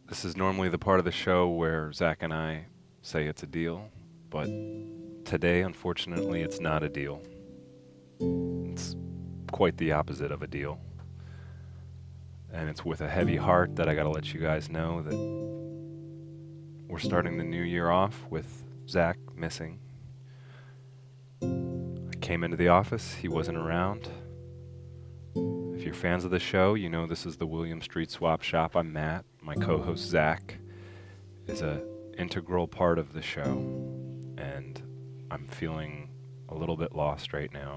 This is normally the part of the show where Zach and I say it's a deal, but today, unfortunately, it's not a deal. It's quite the opposite of a deal. And it's with a heavy heart that I gotta let you guys know that we're starting the new year off with Zach missing. I came into the office, he wasn't around. If you're fans of the show, you know this is the William Street Swap Shop. I'm Matt. My co-host Zach is an integral part of the show, and I'm feeling a little bit lost right now.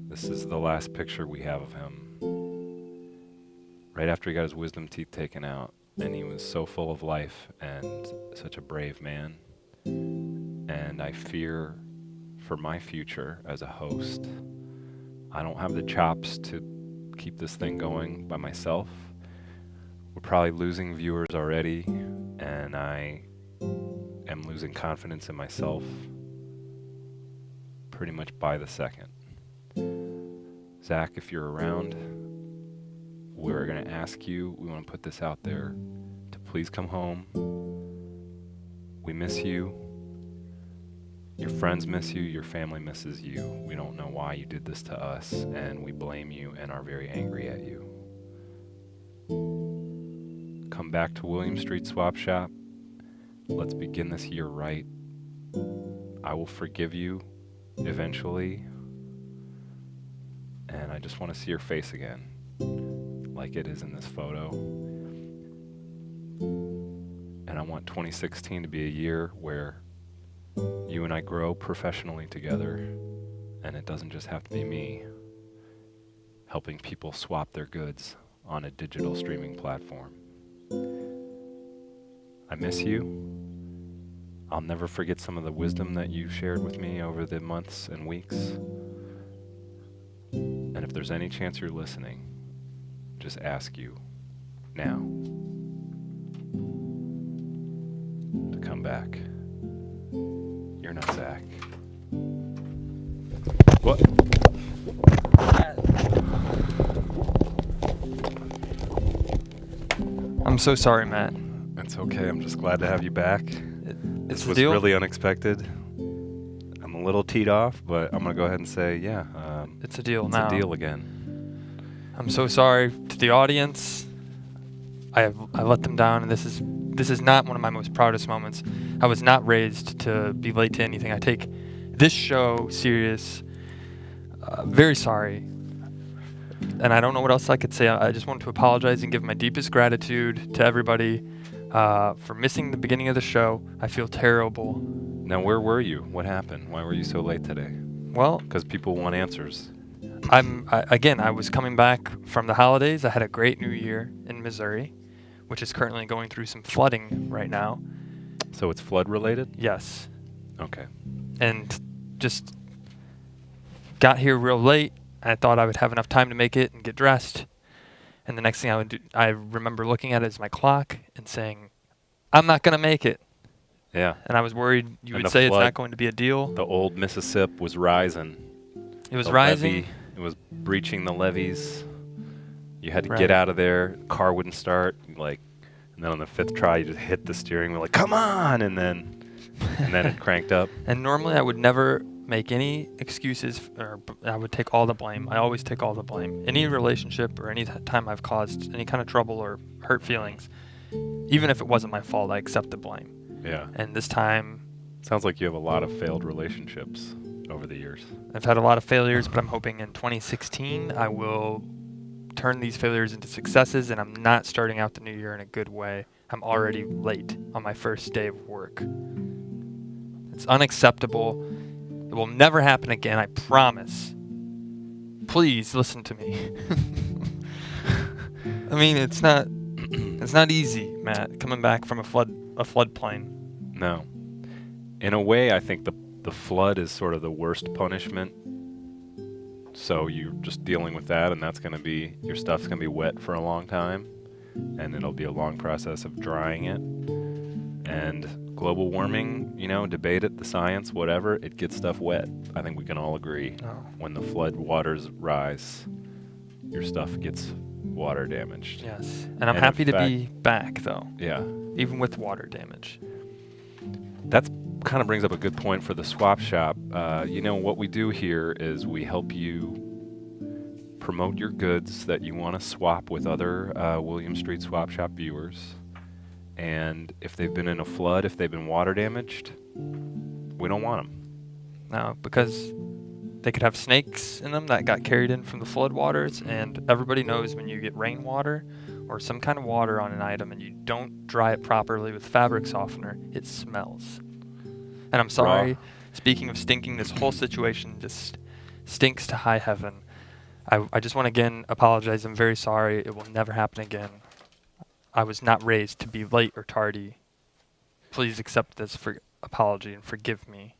This is the last picture we have of him. Right after he got his wisdom teeth taken out, and he was so full of life and such a brave man. And I fear for my future as a host. I don't have the chops to keep this thing going by myself. We're probably losing viewers already, and I am losing confidence in myself pretty much by the second. Zach, if you're around, we're going to ask you, we want to put this out there, to please come home. We miss you. Your friends miss you, your family misses you. We don't know why you did this to us, and we blame you and are very angry at you. Come back to William Street Swap Shop. Let's begin this year right. I will forgive you eventually, and I just want to see your face again, like it is in this photo. And I want 2016 to be a year where you and I grow professionally together, and it doesn't just have to be me helping people swap their goods on a digital streaming platform. I miss you. I'll never forget some of the wisdom that you shared with me over the months and weeks. And if there's any chance you're listening, just ask you now to come back. You're not Zach. What? I'm so sorry, Matt. It's okay. I'm just glad to have you back. This was deal? really unexpected. I'm a little teed off, but I'm going to go ahead and say, yeah. It's a deal it's now. It's a deal again. I'm so sorry to the audience. I let them down, and this is not one of my most proudest moments. I was not raised to be late to anything. I take this show serious. Very sorry. And I don't know what else I could say. I just wanted to apologize and give my deepest gratitude to everybody for missing the beginning of the show. I feel terrible. Now, where were you? What happened? Why were you so late today? Well, because people want answers. I was coming back from the holidays. I had a great New Year in Missouri, which is currently going through some flooding right now. So it's flood related? Yes. Okay. And just got here real late. I thought I would have enough time to make it and get dressed. And the next thing I would do, I remember looking at it as my clock and saying, I'm not going to make it. Yeah. And I was worried you would say it's not going to be a deal. The old Mississippi was rising. It was rising. It was breaching the levees. You had to Right. get out of there. Car wouldn't start. And then on the fifth try, you just hit the steering wheel, come on, and then it cranked up. And normally I would never make any excuses, or I would take all the blame. I always take all the blame. Any relationship or any time I've caused any kind of trouble or hurt feelings, even if it wasn't my fault, I accept the blame. Yeah. And this time, Sounds like you have a lot of failed relationships over the years. I've had a lot of failures, but I'm hoping in 2016 I will turn these failures into successes, and I'm not starting out the new year in a good way. I'm already late on my first day of work. It's unacceptable. It will never happen again, I promise. Please listen to me. I mean, it's not easy, Matt, coming back from a floodplain. No. In a way, I think the flood is sort of the worst punishment. So you're just dealing with that, and that's going to be, your stuff's going to be wet for a long time, and it'll be a long process of drying it. And global warming, debate it, the science, whatever, it gets stuff wet. I think we can all agree. Oh. When the flood waters rise, your stuff gets water damaged. Yes. And I'm happy to be back, though. Yeah. Even with water damage. That's kind of brings up a good point for the swap shop. What we do here is we help you promote your goods that you want to swap with other William Street Swap Shop viewers. And if they've been in a flood, if they've been water damaged, we don't want them. No, because they could have snakes in them that got carried in from the flood waters, and everybody knows when you get rainwater or some kind of water on an item and you don't dry it properly with fabric softener, it smells. And I'm sorry, speaking of stinking, this whole situation just stinks to high heaven. I just want to again apologize. I'm very sorry. It will never happen again. I was not raised to be late or tardy. Please accept this apology and forgive me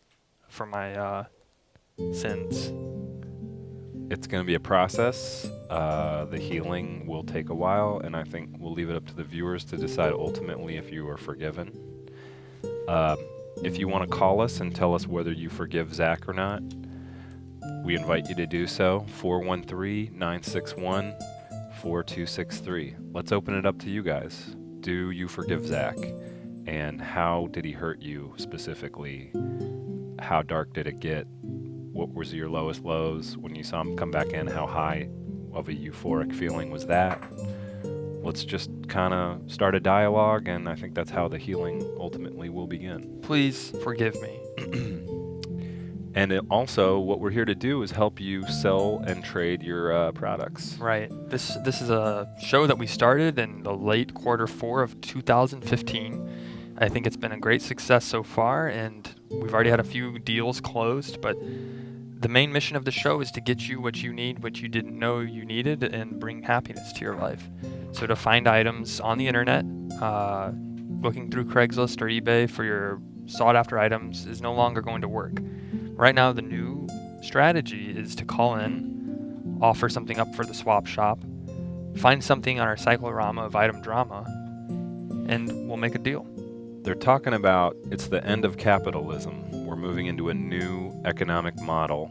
for my sins. It's going to be a process. The healing will take a while, and I think we'll leave it up to the viewers to decide ultimately if you are forgiven. If you want to call us and tell us whether you forgive Zach or not, we invite you to do so. 413-961-4263. Let's open it up to you guys. Do you forgive Zach? And how did he hurt you specifically? How dark did it get? What was your lowest lows when you saw him come back in? How high of a euphoric feeling was that? Let's just kind of start a dialogue, and I think that's how the healing ultimately will begin. Please forgive me. And also, what we're here to do is help you sell and trade your products. Right. This is a show that we started in the late Q4 of 2015. I think it's been a great success so far, and we've already had a few deals closed, but the main mission of the show is to get you what you need, what you didn't know you needed, and bring happiness to your life. So to find items on the internet, looking through Craigslist or eBay for your sought-after items is no longer going to work. Right now, the new strategy is to call in, offer something up for the swap shop, find something on our cyclorama of item drama, and we'll make a deal. They're talking about it's the end of capitalism. We're moving into a new economic model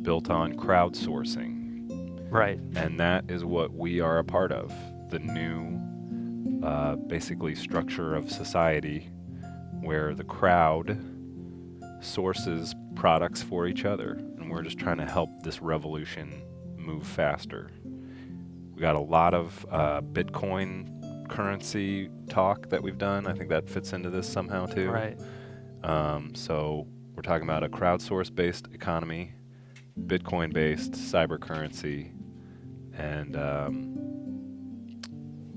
built on crowdsourcing. Right. And that is what we are a part of. The new, basically, structure of society where the crowd sources products for each other. And we're just trying to help this revolution move faster. We got a lot of Bitcoin currency talk that we've done. I think that fits into this somehow too. Right. So we're talking about a crowdsource-based economy, Bitcoin-based cyber currency, and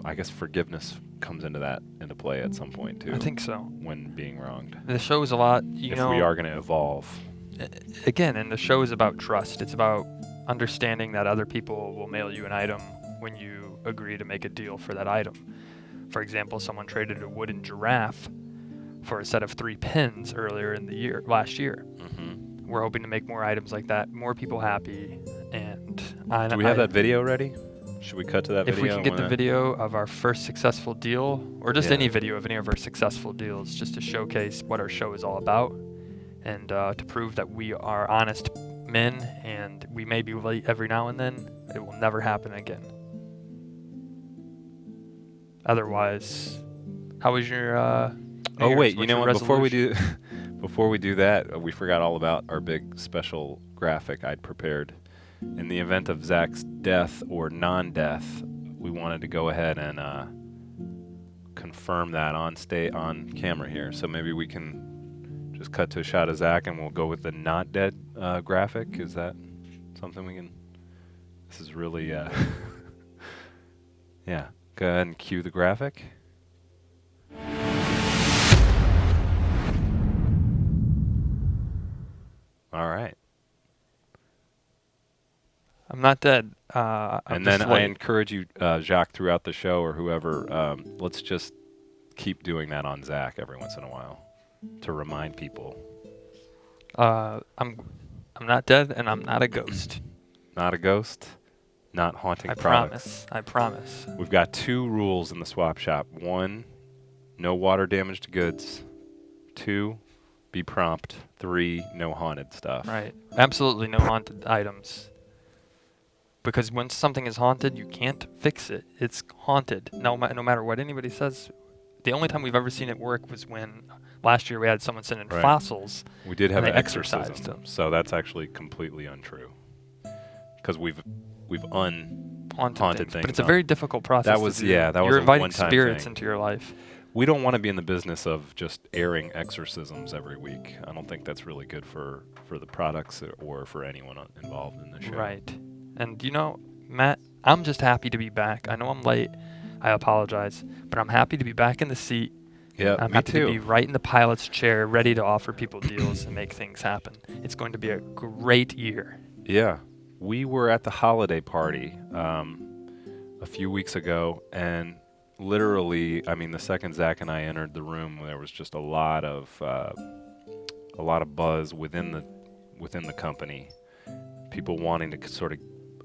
I guess forgiveness comes into play at some point too. I think so. When being wronged. The show is a lot, if we are going to evolve. Again, and the show is about trust. It's about understanding that other people will mail you an item when you agree to make a deal for that item. For example, someone traded a wooden giraffe for a set of 3 pins earlier in the last year. Mm-hmm. We're hoping to make more items like that, more people happy, and do we have that video ready? Should we cut to that if video? If we can get the video of our first successful deal, or just any video of any of our successful deals, just to showcase what our show is all about, and to prove that we are honest men, and we may be late every now and then, it will never happen again. Otherwise, how was your oh wait, you know what? Before we do that, we forgot all about our big special graphic I'd prepared. In the event of Zach's death or non-death, we wanted to go ahead and confirm that on camera here. So maybe we can just cut to a shot of Zach, and we'll go with the not dead graphic. Is that something we can? This is really Yeah. Go ahead and cue the graphic. All right. I'm not dead. I'm And just then I late. encourage you, Jacques, throughout the show or whoever, let's just keep doing that on Zach every once in a while to remind people. I'm not dead, and I'm not a ghost. Not a ghost, not haunting I products. promise. I promise. We've got 2 rules in the swap shop. 1, no water damaged goods. 2, be prompt. 3, no haunted stuff. Right. Absolutely no haunted items. Because when something is haunted, you can't fix it. It's haunted. No matter what anybody says. The only time we've ever seen it work was when last year we had someone send in Right. fossils. We did have And an they exorcised exorcism, them. so that's actually completely untrue. Because we've haunted things. But it's a very difficult process. That was to do. that was You're a inviting one-time spirits thing. into your life. We don't want to be in the business of just airing exorcisms every week. I don't think that's really good for the products or for anyone involved in the show. Right. And Matt, I'm just happy to be back. I know I'm late. I apologize, but I'm happy to be back in the seat. Yeah, I'm me happy too. to be right in the pilot's chair, ready to offer people deals and make things happen. It's going to be a great year. Yeah, we were at the holiday party a few weeks ago, and literally, I mean, the second Zach and I entered the room, there was just a lot of buzz within the company. People wanting to sort of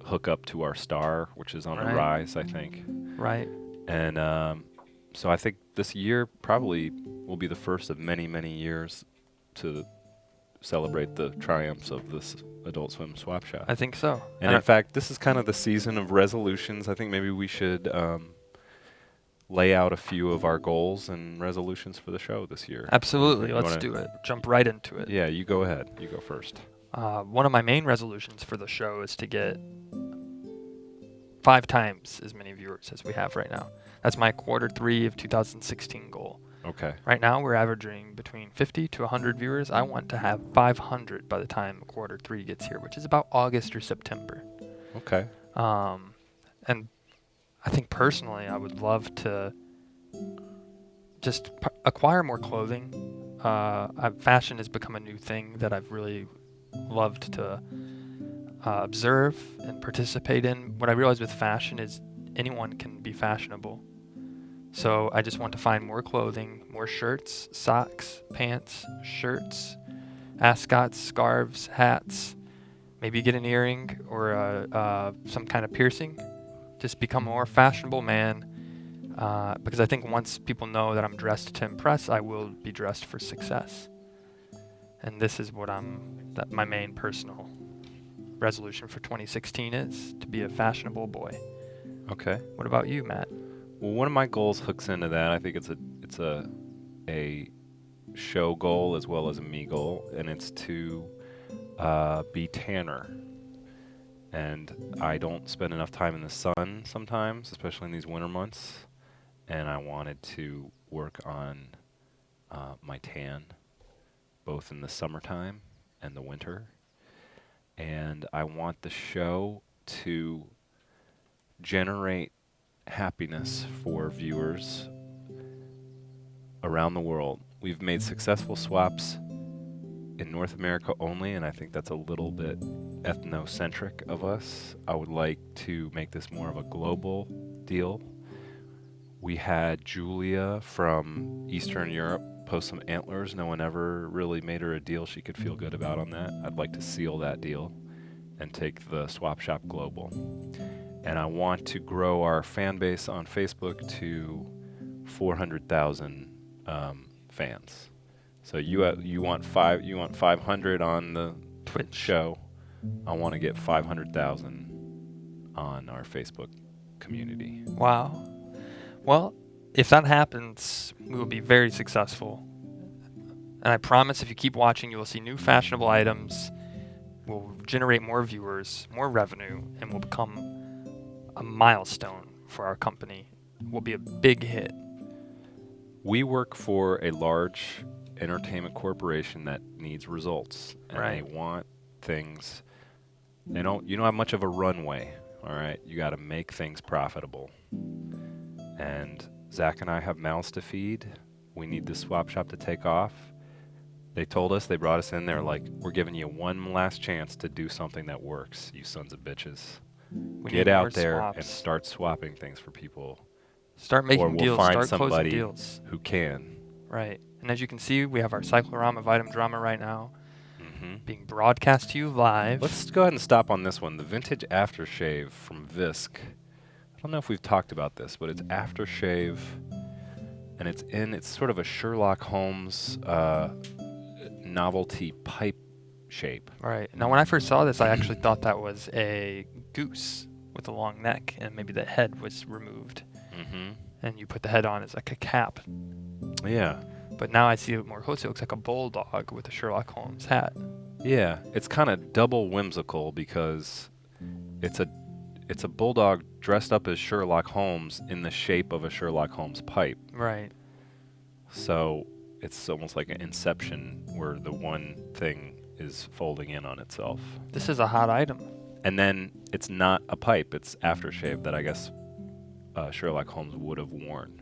hook up to our star, which is on the rise, I think. Right. And so I think this year probably will be the first of many, many years to celebrate the triumphs of this Adult Swim swap shop. I think so. And in fact, this is kind of the season of resolutions. I think maybe we should lay out a few of our goals and resolutions for the show this year. Absolutely. Let's do it. Jump right into it. Yeah, you go ahead. You go first. One of my main resolutions for the show is to get 5 times as many viewers as we have right now. That's my Q3 of 2016 goal. Okay. Right now, we're averaging between 50 to 100 viewers. I want to have 500 by the time Q3 gets here, which is about August or September. Okay. And I think personally, I would love to just acquire more clothing. Fashion has become a new thing that I've really loved to observe and participate in. What I realize with fashion is anyone can be fashionable. So I just want to find more clothing, more shirts, socks, pants, shirts, ascots, scarves, hats, maybe get an earring or some kind of piercing. Just become a more fashionable man because I think once people know that I'm dressed to impress, I will be dressed for success. And this is what my main personal resolution for 2016 is, to be a fashionable boy. Okay. What about you, Matt? Well, one of my goals hooks into that. I think it's a show goal as well as a me goal, and it's to be tanner. And I don't spend enough time in the sun sometimes, especially in these winter months. And I wanted to work on my tan, both in the summertime and the winter. And I want the show to generate happiness for viewers around the world. We've made successful swaps in North America only, and I think that's a little bit ethnocentric of us. I would like to make this more of a global deal. We had Julia from Eastern Europe post some antlers. No one ever really made her a deal she could feel good about on that. I'd like to seal that deal and take the swap shop global. And I want to grow our fan base on Facebook to 400,000 fans. So you want 500 on the Twitch show. I want to get 500,000 on our Facebook community. Wow. Well, if that happens, we will be very successful. And I promise if you keep watching, you will see new fashionable items. We'll generate more viewers, more revenue, and will become a milestone for our company. Will be a big hit. We work for a large entertainment corporation that needs results, and they want things. You don't have much of a runway. All right, you got to make things profitable. And Zach and I have mouths to feed. We need this swap shop to take off. They told us, they brought us in, they're like, we're giving you one last chance to do something that works, you sons of bitches. Get out there and start swapping things for people. Start making or we'll deals, find start somebody closing deals. Who can. Right. And as you can see, we have our Cyclorama Vitam Drama right now being broadcast to you live. Let's go ahead and stop on this one. The Vintage Aftershave from Visk. I don't know if we've talked about this, but it's aftershave, and it's sort of a Sherlock Holmes novelty pipe shape. Right. Now, when I first saw this, I actually thought that was a goose with a long neck, and maybe the head was removed. And you put the head on as like a cap. Yeah. But now I see it more closely. It looks like a bulldog with a Sherlock Holmes hat. Yeah, it's kind of double whimsical because it's a bulldog dressed up as Sherlock Holmes in the shape of a Sherlock Holmes pipe. Right. So it's almost like an Inception where the one thing is folding in on itself. This is a hot item. And then it's not a pipe, it's aftershave that I guess Sherlock Holmes would have worn.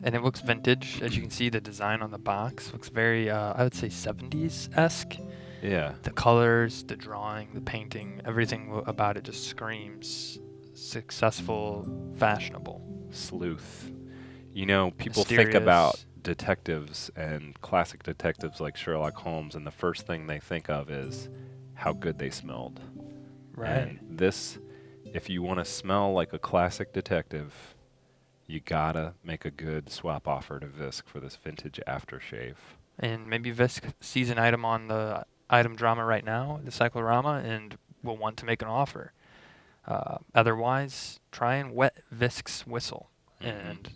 And it looks vintage. As you can see, the design on the box looks very, I would say, 70s-esque. Yeah. The colors, the drawing, the painting, everything about it just screams successful, fashionable. Sleuth. You know, people Mysterious. think about detectives and classic detectives like Sherlock Holmes, and the first thing they think of is how good they smelled. Right. And this, if you want to smell like a classic detective, you gotta make a good swap offer to Visk for this vintage aftershave. And maybe Visk sees an item on the item drama right now, the Cyclorama, and will want to make an offer. Otherwise, try and wet Visk's whistle and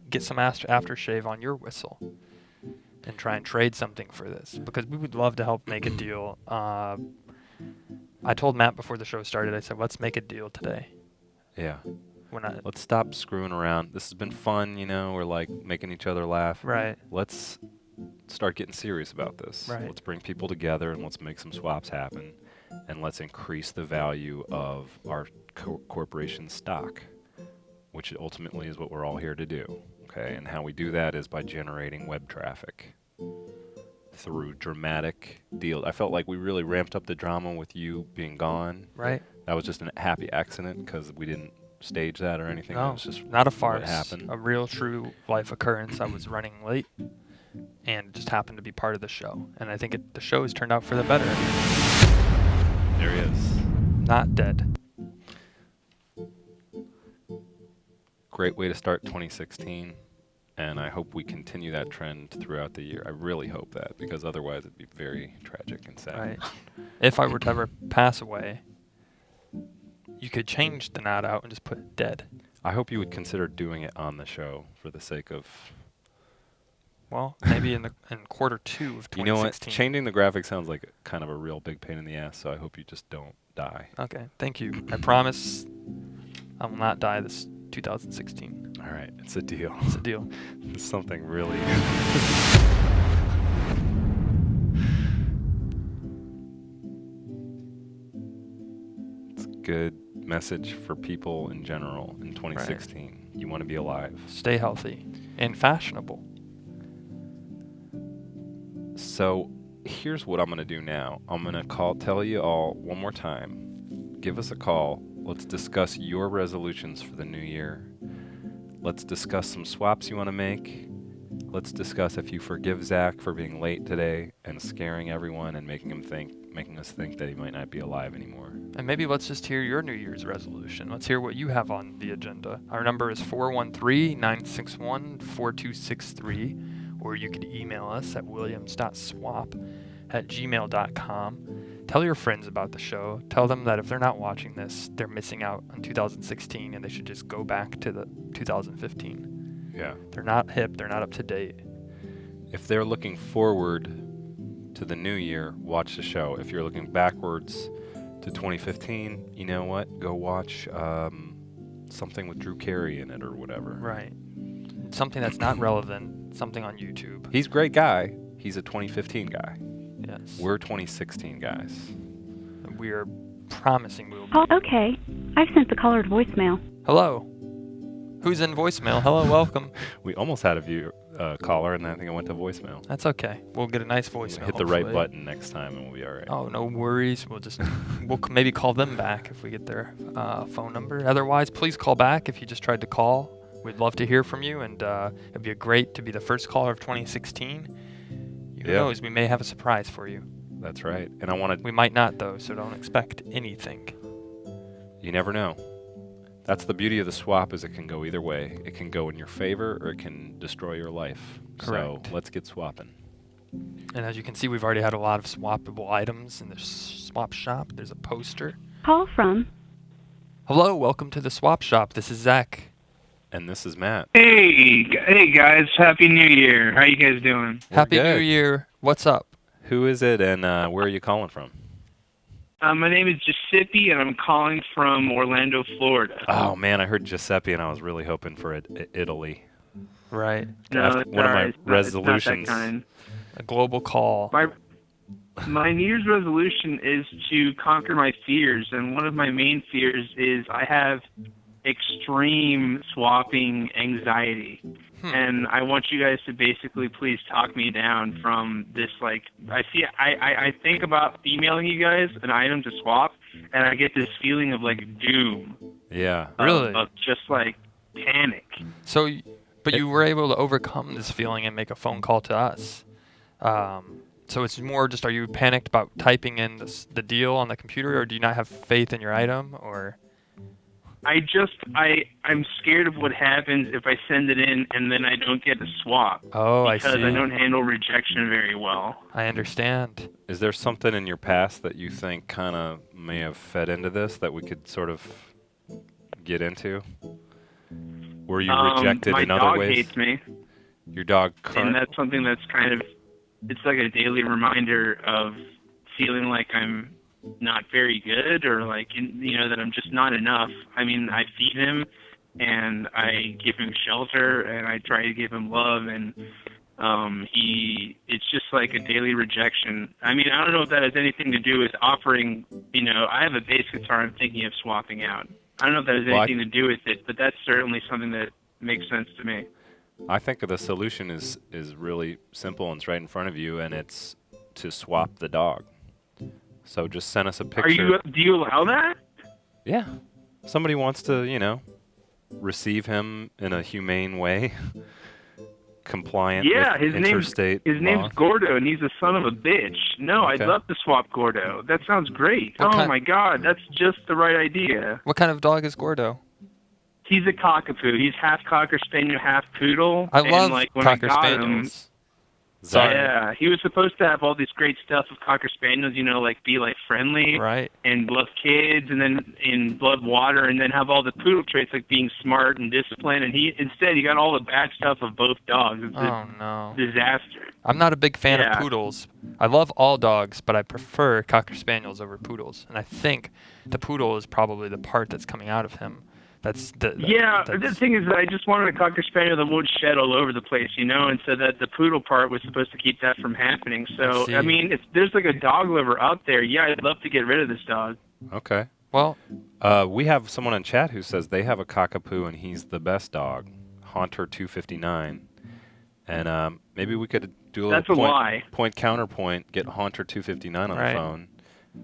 get some aftershave on your whistle and try and trade something for this, because we would love to help make a deal. I told Matt before the show started, I said, let's make a deal today. Yeah. Let's stop screwing around. This has been fun, you know. We're like making each other laugh. Right. Let's start getting serious about this. Right. Let's bring people together and let's make some swaps happen. And let's increase the value of our corporation stock, which ultimately is what we're all here to do. Okay. And how we do that is by generating web traffic through dramatic deals. I felt like we really ramped up the drama with you being gone. Right. That was just a happy accident because we didn't stage that or anything. No, it was just not a farce. What happened. A real, true life occurrence. I was running late, and it just happened to be part of the show. And I think the show has turned out for the better. There he is. Not dead. Great way to start 2016, and I hope we continue that trend throughout the year. I really hope that, because otherwise it'd be very tragic and sad. Right. If I were to ever pass away, you could change the nod out and just put dead. I hope you would consider doing it on the show for the sake of... Well, maybe in quarter 2 of 2016. You know what? Changing the graphic sounds like kind of a real big pain in the ass, so I hope you just don't die. Okay, thank you. I promise I will not die this 2016. All right, it's a deal. It's a deal. It's something really... It's a good message for people in general in 2016. Right. You want to be alive. Stay healthy and fashionable. So here's what I'm going to do now. I'm going to tell you all one more time. Give us a call. Let's discuss your resolutions for the new year. Let's discuss some swaps you want to make. Let's discuss if you forgive Zach for being late today and scaring everyone and making us think that he might not be alive anymore. And maybe let's just hear your New Year's resolution. Let's hear what you have on the agenda. Our number is 413-961-4263, or you could email us at williams.swap@gmail.com. Tell your friends about the show. Tell them that if they're not watching this, they're missing out on 2016 and they should just go back to the 2015. Yeah. They're not hip. They're not up to date. If they're looking forward to the new year, watch the show. If you're looking backwards to 2015, you know what? Go watch something with Drew Carey in it or whatever. Right. Something that's not relevant. Something on YouTube. He's a great guy. He's a 2015 guy. Yes. We're 2016 guys. We are promising we will be. Oh, okay. I've sent the colored voicemail. Hello. Who's in voicemail? Hello, welcome. We almost had a caller, and I think it went to voicemail. That's okay. We'll get a nice voicemail. Hit the right button next time, and we'll be all right. Oh, no worries. We'll maybe call them back if we get their phone number. Otherwise, please call back if you just tried to call. We'd love to hear from you, and it'd be great to be the first caller of 2016. Who knows? We may have a surprise for you. That's right. And We might not, though, so don't expect anything. You never know. That's the beauty of the swap, is it can go either way. It can go in your favor, or it can destroy your life. Correct. So let's get swapping. And as you can see, we've already had a lot of swappable items in the swap shop. There's a poster. Call from. Hello, welcome to the swap shop. This is Zach. And this is Matt. Hey guys, Happy New Year. How you guys doing? Happy good. New Year. What's up? Who is it, and where are you calling from? My name is Giuseppe, and I'm calling from Orlando, Florida. Oh, man, I heard Giuseppe, and I was really hoping for Italy. Right. No, After it's one of my alright. It's not resolutions. that kind. A global call. My New Year's resolution is to conquer my fears, and one of my main fears is I have extreme swapping anxiety. And I want you guys to basically please talk me down from this. Like, I think about emailing you guys an item to swap, and I get this feeling of like doom. Yeah. Really? Of just like panic. So, but you were able to overcome this feeling and make a phone call to us. So it's more just, are you panicked about typing in the deal on the computer, or do you not have faith in your item, or? I'm scared of what happens if I send it in and then I don't get a swap. Oh, I see. Because I don't handle rejection very well. I understand. Is there something in your past that you think kind of may have fed into this that we could sort of get into? Were you rejected in other ways? My dog hates me. Your dog And that's something that's kind of, it's like a daily reminder of feeling like I'm not very good, or like, that I'm just not enough. I mean, I feed him and I give him shelter and I try to give him love, and it's just like a daily rejection. I mean, I don't know if that has anything to do with offering, I have a bass guitar I'm thinking of swapping out. I don't know if that has anything to do with it, but that's certainly something that makes sense to me. I think the solution is really simple, and it's right in front of you, and it's to swap the dog. So just send us a picture. Do you allow that? Yeah. Somebody wants to, receive him in a humane way, compliant with interstate his name's Gordo, and he's a son of a bitch. No, Okay. I'd love to swap Gordo. That sounds great. My God, that's just the right idea. What kind of dog is Gordo? He's a cockapoo. He's half Cocker Spaniel, half Poodle. I love when Cocker I got Spaniels. Sorry. Yeah, he was supposed to have all these great stuff of Cocker Spaniels, be like friendly, Right. and love kids, and then love water, and then have all the poodle traits like being smart and disciplined. And he got all the bad stuff of both dogs. It's Oh, no. a disaster. I'm not a big fan Yeah. of poodles. I love all dogs, but I prefer Cocker Spaniels over poodles. And I think the poodle is probably the part that's coming out of him. The thing is that I just wanted a Cocker Spaniel that won't shed all over the place, and so that the poodle part was supposed to keep that from happening. So, I mean, if there's like a dog lover out there, yeah, I'd love to get rid of this dog. Okay. Well, we have someone in chat who says they have a cockapoo and he's the best dog, Haunter 259, and maybe we could do a little point counterpoint, get Haunter 259 on the phone,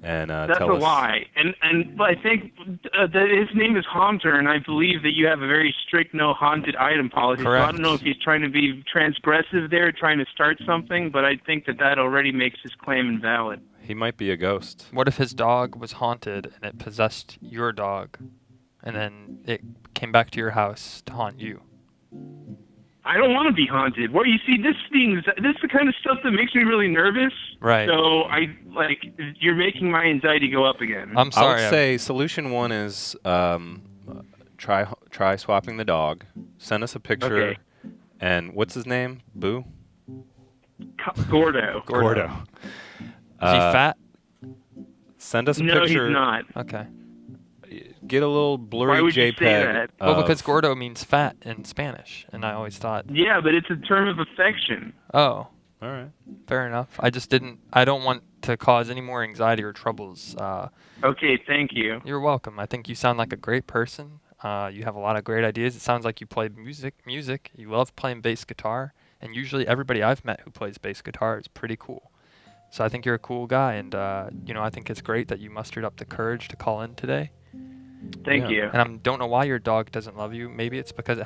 and that's tell a us. lie. And I think that his name is Haunter, and I believe that you have a very strict no haunted item policy. Correct. So I don't know if he's trying to be transgressive there, trying to start something, but I think that already makes his claim invalid. He might be a ghost. what if his dog was haunted and it possessed your dog, and then it came back to your house to haunt you? I don't want to be haunted. Well, you see, this is the kind of stuff that makes me really nervous. Right. So you're making my anxiety go up again. I'm sorry. I would say solution one is try swapping the dog. Send us a picture. Okay. And what's his name? Boo? Gordo. Gordo. Is he fat? Send us a No, picture. he's not. Okay. Get a little blurry Why would you JPEG. say that? Well, because Gordo means fat in Spanish, and I always thought. Yeah, but it's a term of affection. Oh. All right. Fair enough. I don't want to cause any more anxiety or troubles. Okay, thank you. You're welcome. I think you sound like a great person. You have a lot of great ideas. It sounds like you play music. You love playing bass guitar, and usually everybody I've met who plays bass guitar is pretty cool. So I think you're a cool guy, and I think it's great that you mustered up the courage to call in today. Thank Yeah. you. And I don't know why your dog doesn't love you. Maybe it's because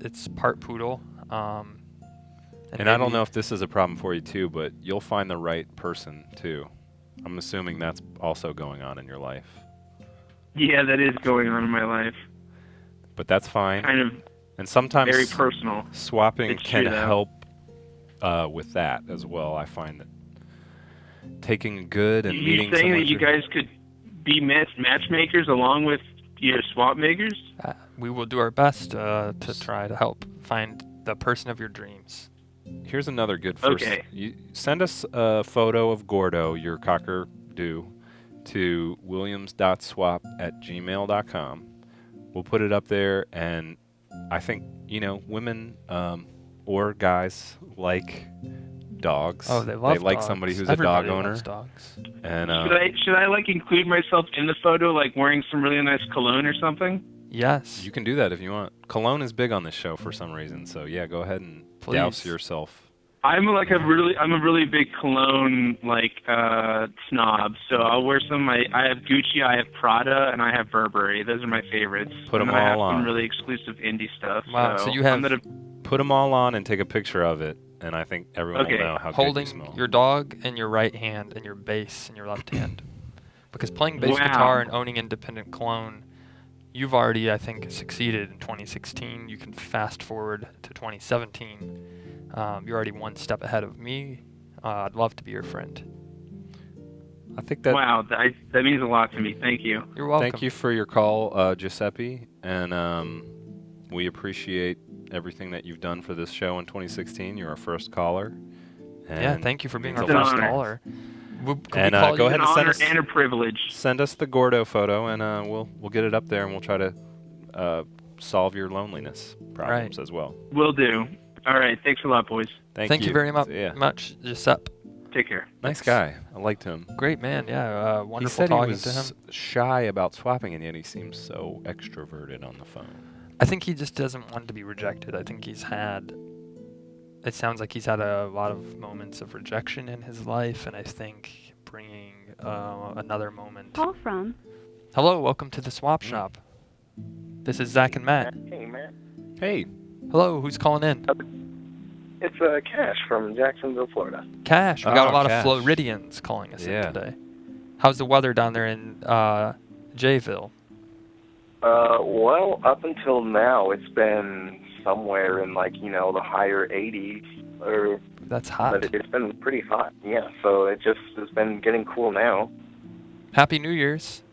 it's part poodle. And I don't maybe- know if this is a problem for you too, but you'll find the right person too. I'm assuming that's also going on in your life. Yeah, that is going on in my life. But that's fine. Kind of And sometimes very personal. swapping It's can true, though. help with that as well. I find that taking good and You meeting saying someone that you through- guys could be matchmakers along with your swap makers? We will do our best to try to help find the person of your dreams. Here's another good first. Okay. You send us a photo of Gordo, your cockadoo, to williams.swap@gmail.com. We'll put it up there, and I think, women or guys like dogs. Oh, they love like dogs. somebody who's Everybody a dog owner. loves dogs. And Should I like include myself in the photo, like wearing some really nice cologne or something? Yes. you can do that if you want. Cologne is big on this show for some reason, so yeah, go ahead and douse Please. yourself. I'm a really big cologne snob. So I'll wear some. I have Gucci, I have Prada, and I have Burberry. Those are my favorites. Put 'em and then I have all on. some really exclusive indie stuff. Wow, so you I'm have- gonna, Put them all on and take a picture of it, and I think everyone Okay. will know how Holding good you smell. your dog in your right hand and your bass in your left hand. Because playing bass Wow. guitar and owning independent cologne, you've already, I think, succeeded in 2016. You can fast forward to 2017. You're already one step ahead of me. I'd love to be your friend. I think that. wow, that means a lot to me. Thank you. You're welcome. Thank you for your call, Giuseppe, and we appreciate everything that you've done for this show in 2016. You're our first caller. Yeah, and thank you for being means our a It's lot. an first honor. caller. Could And, we call go you? ahead It's and an send honor us- and a privilege. Send us the Gordo photo, and we'll get it up there, and we'll try to solve your loneliness problems as well. Will do. All right. Thanks a lot, boys. Thank you very Yeah, much, Giuseppe. Take care. nice guy. I liked him. Great man. Yeah, He wonderful said he talking was to him. shy about swapping, and yet he seems so extroverted on the phone. I think he just doesn't want to be rejected. I think it sounds like he's had a lot of moments of rejection in his life, and I think bringing another moment. Call from Hello, welcome to the swap shop. This is Zach and Matt. Hey, man. Hey, Hello, who's calling in? It's Cash from Jacksonville, Florida. Cash. We got a Oh, lot Cash. of Floridians calling us Yeah. in today. How's the weather down there in Jayville? Well, up until now, it's been somewhere in the higher 80s, That's hot. but it's been pretty hot. Yeah, so it just has been getting cool now. Happy New Year's.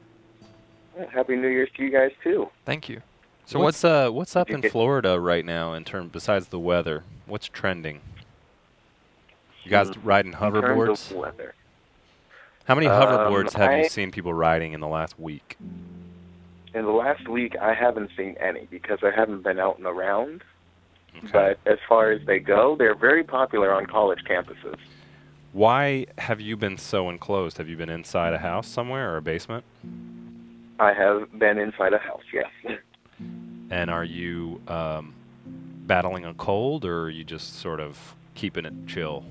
Yeah, Happy New Year's to you guys too. Thank you. So what's up you in get- Florida right now besides the weather? What's trending? You guys riding In terms hoverboards? of weather. How many hoverboards have you I- seen people riding in the last week? In the last week, I haven't seen any because I haven't been out and around. Okay. But as far as they go, they're very popular on college campuses. Why have you been so enclosed? Have you been inside a house somewhere or a basement? I have been inside a house, yes. And are you battling a cold, or are you just sort of keeping it chill?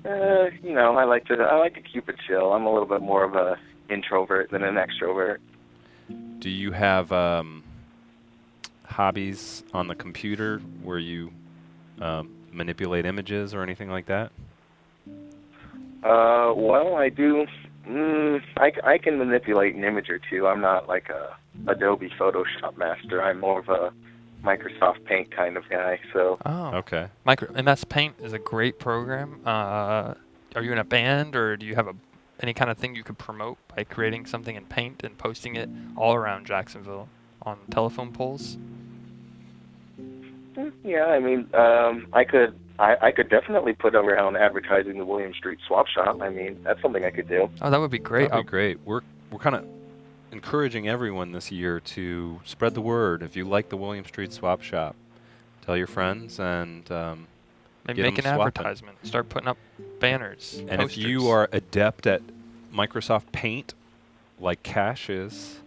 I like to keep it chill. I'm a little bit more of a introvert than an extrovert. Do you have hobbies on the computer where you manipulate images or anything like that? Well, I do. I can manipulate an image or two. I'm not like a Adobe Photoshop master. I'm more of a Microsoft Paint kind of guy. So Oh. Okay. MS Paint is a great program. Are you in a band, or do you have any kind of thing you could promote by creating something in Paint and posting it all around Jacksonville on telephone poles? yeah, I mean, I could definitely put around advertising the William Street Swap Shop. I mean, that's something I could do. Oh, that would be great. That'd be great. We're kind of encouraging everyone this year to spread the word. If you like the William Street Swap Shop, tell your friends, and Maybe get make 'em an swapping. advertisement. Start putting up banners. and if you posters. are adept at Microsoft Paint, like Cash is,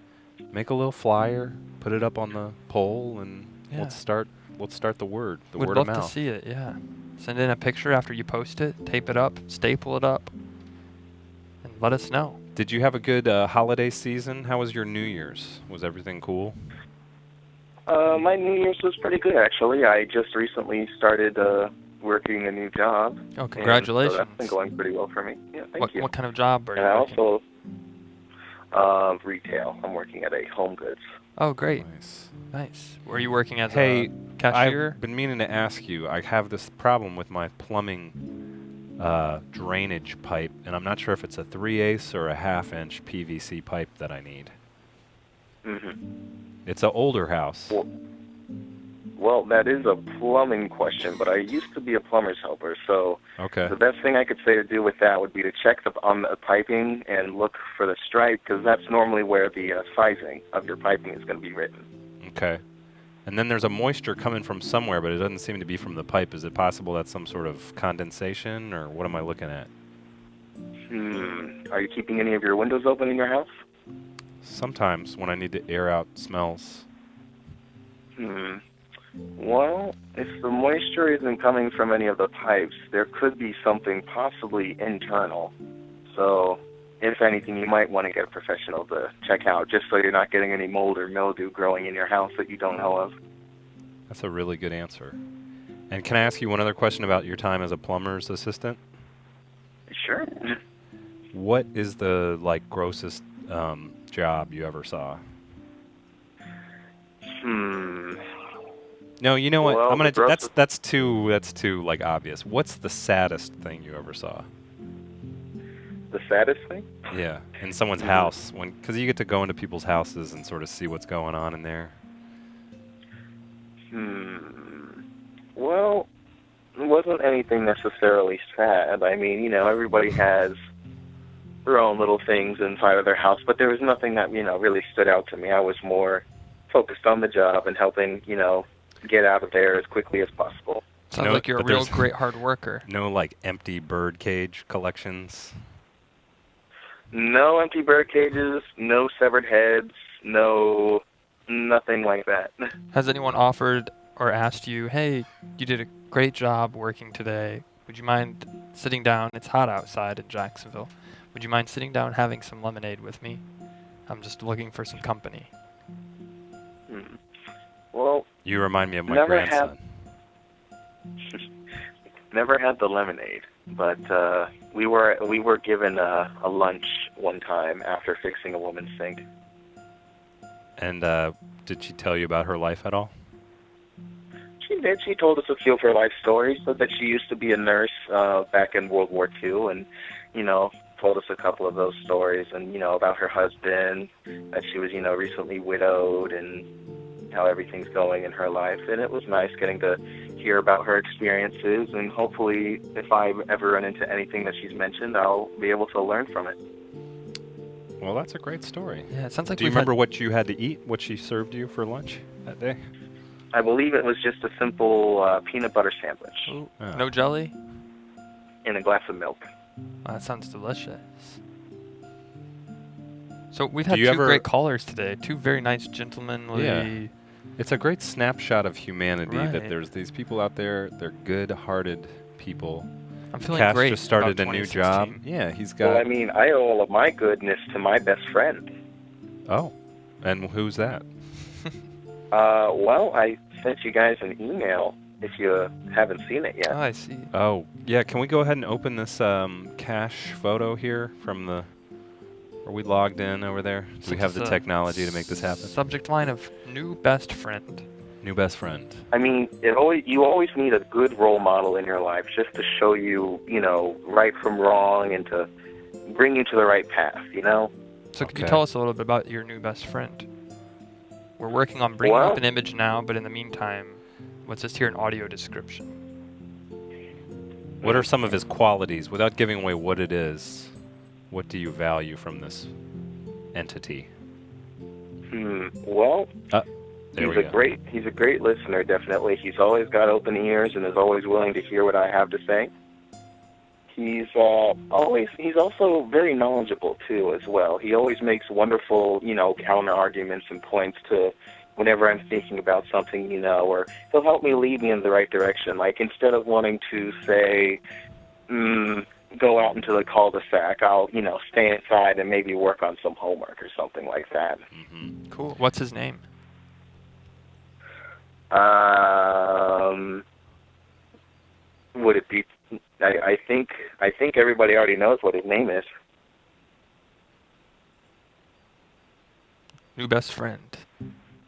Make a little flyer, put it up on the pole, and Yeah. let's start the word Would of love mouth. to see it, yeah. Send in a picture after you post it, tape it up, staple it up, and let us know. Did you have a good holiday season? How was your New Year's? Was everything cool? My New Year's was pretty good, actually. I just recently started working a new job. Oh, and congratulations. So that's been going pretty well for me. Yeah, thank you. What kind of job are you And I working? also retail. I'm working at a Home Goods. Oh, great. Nice. Were you working as Hey, a cashier? I've been meaning to ask you. I have this problem with my plumbing drainage pipe, and I'm not sure if it's a 3/8 or a 1/2-inch PVC pipe that I need. It's an older house. Well, that is a plumbing question, but I used to be a plumber's helper, so Okay. the best thing I could say to do with that would be to check on the piping and look for the stripe, because that's normally where the sizing of your piping is going to be written. Okay. And then there's a moisture coming from somewhere, but it doesn't seem to be from the pipe. Is it possible that's some sort of condensation, or what am I looking at? Are you keeping any of your windows open in your house? Sometimes when I need to air out smells. Well, if the moisture isn't coming from any of the pipes, there could be something possibly internal. So, if anything, you might want to get a professional to check out, just so you're not getting any mold or mildew growing in your house that you don't know of. That's a really good answer. And can I ask you one other question about your time as a plumber's assistant? Sure. What is the grossest job you ever saw? No, you know what? Well, I'm gonna. the grossest- That's too obvious. What's the saddest thing you ever saw? The saddest thing? Yeah, in someone's house, because you get to go into people's houses and sort of see what's going on in there. Well, it wasn't anything necessarily sad. I mean, everybody has their own little things inside of their house, but there was nothing that, really stood out to me. I was more focused on the job and helping, get out of there as quickly as possible. Sounds No, like you're a but real there's great hard worker. No empty bird cage collections. No empty bird cages, no severed heads, nothing like that. Has anyone offered or asked you, hey, you did a great job working today. Would you mind sitting down? It's hot outside in Jacksonville. Would you mind sitting down and having some lemonade with me? I'm just looking for some company. Well, You remind me of my Never grandson. never had the lemonade, but we were given a lunch one time after fixing a woman's sink. And did she tell you about her life at all? She did. She told us a few of her life stories. Said that she used to be a nurse back in World War II, and told us a couple of those stories, and about her husband, that she was recently widowed, and how everything's going in her life. And it was nice getting to hear about her experiences, and hopefully, if I ever run into anything that she's mentioned, I'll be able to learn from it. Well, that's a great story. Yeah, it sounds like Do you remember what you had to eat? What she served you for lunch that day? I believe it was just a simple peanut butter sandwich Ooh, Oh. no jelly? and a glass of milk. Oh, that sounds delicious. So we've Do had you two ever- great callers today. Two very nice, gentlemanly. Yeah. It's a great snapshot of humanity that Right. there's these people out there. They're good-hearted people. I'm feeling Cass great. just started about a new job. 2016. Yeah, he's Well, got. I mean, I owe all of my goodness to my best friend. Oh, and who's that? Well, I sent you guys an email if you haven't seen it Oh, yet. I see. Oh, yeah. Can we go ahead and open this cache photo here from the? Are we logged in over there? Do we have the technology to make this happen? Subject line of new best friend. New best friend. I mean, you always need a good role model in your life just to show you, right from wrong and to bring you to the right path, So can you Okay. tell us a little bit about your new best friend? We're working on bringing Well- up an image now, but in the meantime, let's just hear an audio description. What are some of his qualities? Without giving away what it is, what do you value from this entity? Well, There he's we a go. he's a great listener, definitely. He's always got open ears and is always willing to hear what I have to say. He's he's also very knowledgeable too as well. He always makes wonderful, counter arguments and points to whenever I'm thinking about something, or he'll help me lead me in the right direction. Like instead of wanting to say, go out into the cul-de-sac, I'll, stay inside and maybe work on some homework or something like that. Mm-hmm. Cool. What's his name? Would it be? I think everybody already knows what his name is. New best friend.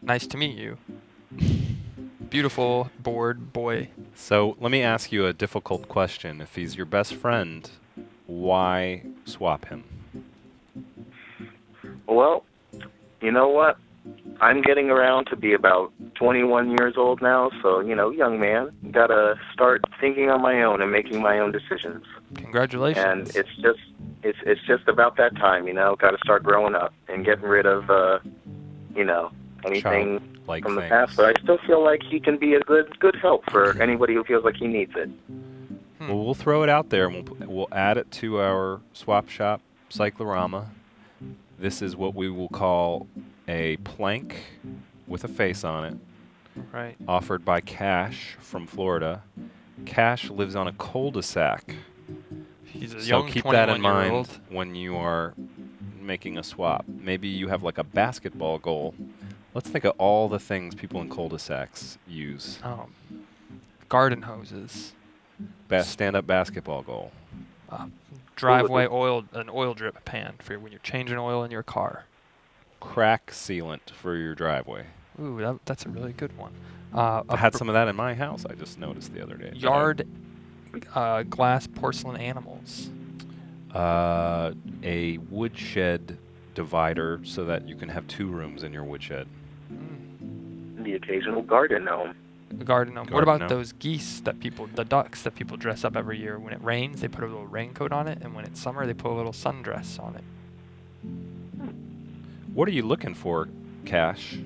Nice to meet you. Beautiful, bored boy. So let me ask you a difficult question. If he's your best friend, why swap him? Well, you know what? I'm getting around to be about 21 years old now, so, young man, gotta start thinking on my own and making my own decisions. Congratulations. And it's just about that time, gotta start growing up and getting rid of, anything Childlike from the things. past. But I still feel like he can be a good help for anybody who feels like he needs it. Well, we'll throw it out there, and we'll add it to our swap shop cyclorama. This is what we will call a plank with a face on it, Right. offered by Cash from Florida. Cash lives on a cul-de-sac, He's a so young keep that in 21-year-old. mind when you are making a swap. Maybe you have like a basketball goal. Let's think of all the things people in cul-de-sacs use. Garden hoses. Stand-up basketball goal. Driveway an oil drip pan for when you're changing oil in your car. Crack sealant for your driveway. Ooh, that's a really good one. I had some of that in my house. I just noticed the other day. Yard glass porcelain animals. A woodshed divider so that you can have 2 rooms in your woodshed. The occasional garden gnome. A garden gnome. What Garden about gnome. those the ducks that people dress up every year? When it rains, they put a little raincoat on it, and when it's summer, they put a little sundress on it. What are you looking for, Cash?